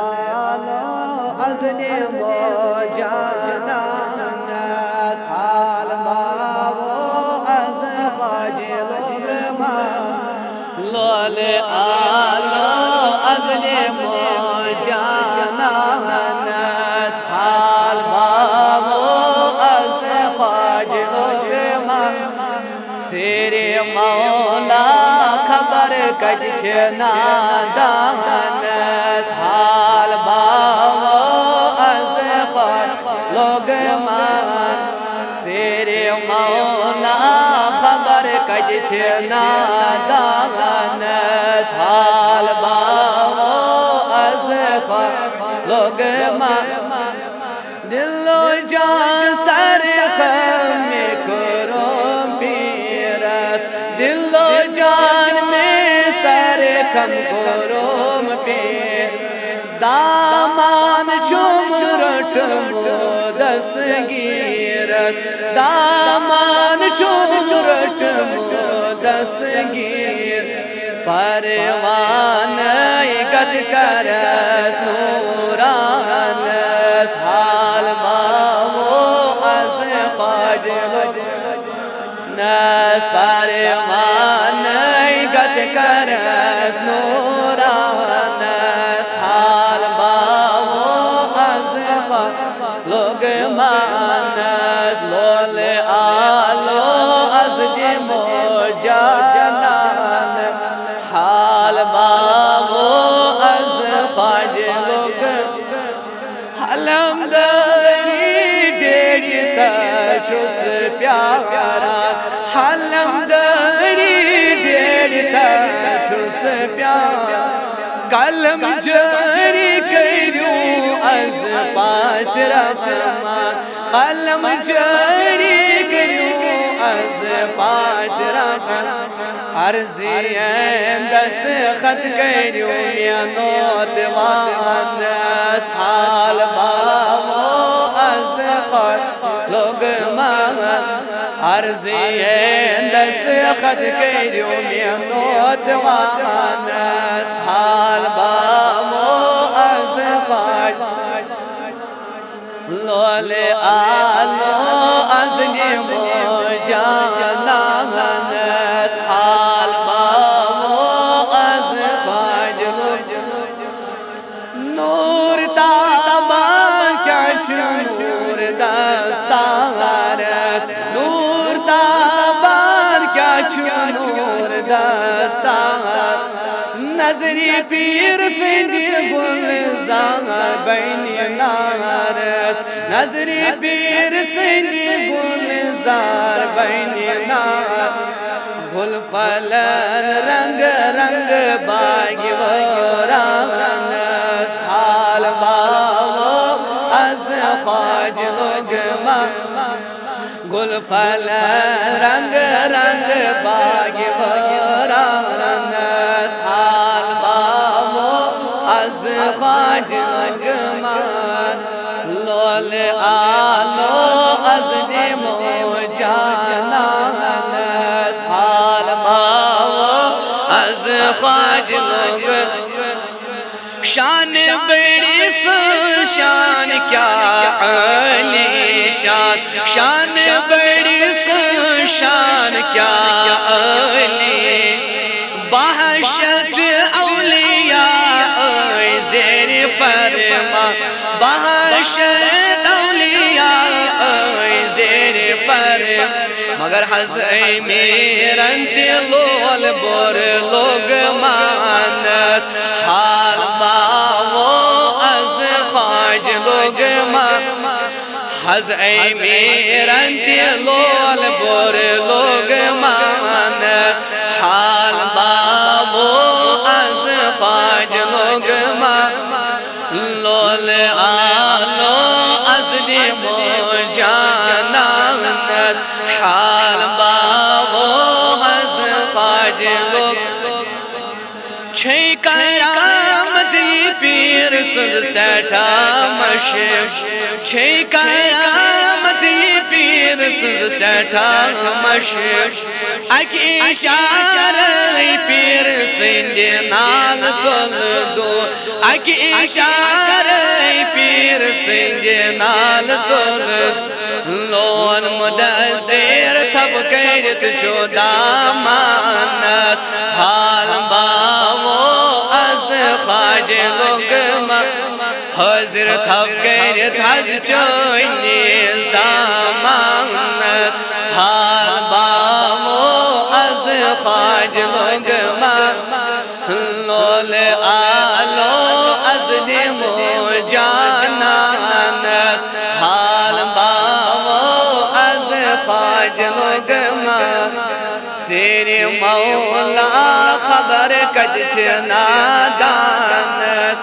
आलो अज़ने मोजाना हाल बावो अज़ ख्वाजे लोगमा लोल आलो अज़ने मोजाना हाल बावो अज़ ख्वाजे लोगमा सेरे मौला खबर कछ नादानस हाल बावो अज़ ख्वाजे लोगमा सेरे मौला खबर कछ नादानस हाल बावो अज़ ख्वाजे लोगमा दिलो जान सर में करो पीरस दिलो जान में सर खम करो पीर दामान चुमरट दस गिरस दामान चुमरट दस गिर परवान गत करस नूरानस हाल बावो अज़ ख्वाजे नस परवान गत करस नूरानस हाल बावो अज़ ख्वाजे लोगमानस लोल आलो अज़ दे मोजाना हाल बावो अज़ ख्वाजे लोग हलम दरी डेरी तुस प्यारा हलम दरी डेरी तुस प्यारा कलम जारी करूं अज़ पास रहमान कलम जारी करूं अज़ पास रहमान अर्ज़ियन दस खत करूं या नौतवानस हाल बावो अज़ ख्वाजे लोगमा अर्ज़ियन दस खत करूं या नौतवानस हाल बावो अज़ ख्वाजे लोल आलो अज़ने मोजाना हाल बावो अज़ ख्वाजे नूर ताबा क्या नूर दस्तारस नूर ताबा क्या नूर दस्तार नजरी पीर सिंधी गुलजार बैनी नारस नजरी पीर सिंधी गुलजार बैनी नार गुल फलन रंग रंग बागी वरानस हाल बावो अज़ ख्वाजे लोगमा गुल फलन रंग रंग बागी वरानस हाल बावो अज़ ख्वाजे लोगमा लोल आलो अज़ दे मोजाना हाल बावो अज़ ख्वाजे लोग शान बड़ी शान क्या अली शान शान बड़ी शान क्या अली बहशत औलिया ज़ेर फरमा बहशत औलिया ज़ेर फरमा मगर हज़े मेरन लोल बोर लोग मानस हाल बावो अज़ ख्वाजे लोगमा हज़े मेरन लोल बोर लोग मानस हाल बावो अज़ ख्वाजे लोगमा लोल आलो अज़ दे मोजाना हाल बावो अज़ ख्वाजे लोग छे करामत पीर सुध सैठा मशे छे करामत पीर सठा मशहूर अक इशारे पीर सिंध नाल चल दो अक इशारे पीर सिंध नाल चल लोन मुदस्सिर थप करित चोदा मानस हाल बावो अज खाज लोगमा हजर थप करित हज चोनिस दामानस हाल बावो अज खाज लोगमा लोल आलो अज निमो जानस हाल बावो अज खाज लोगमा सिर मौला खबर कज नादानस।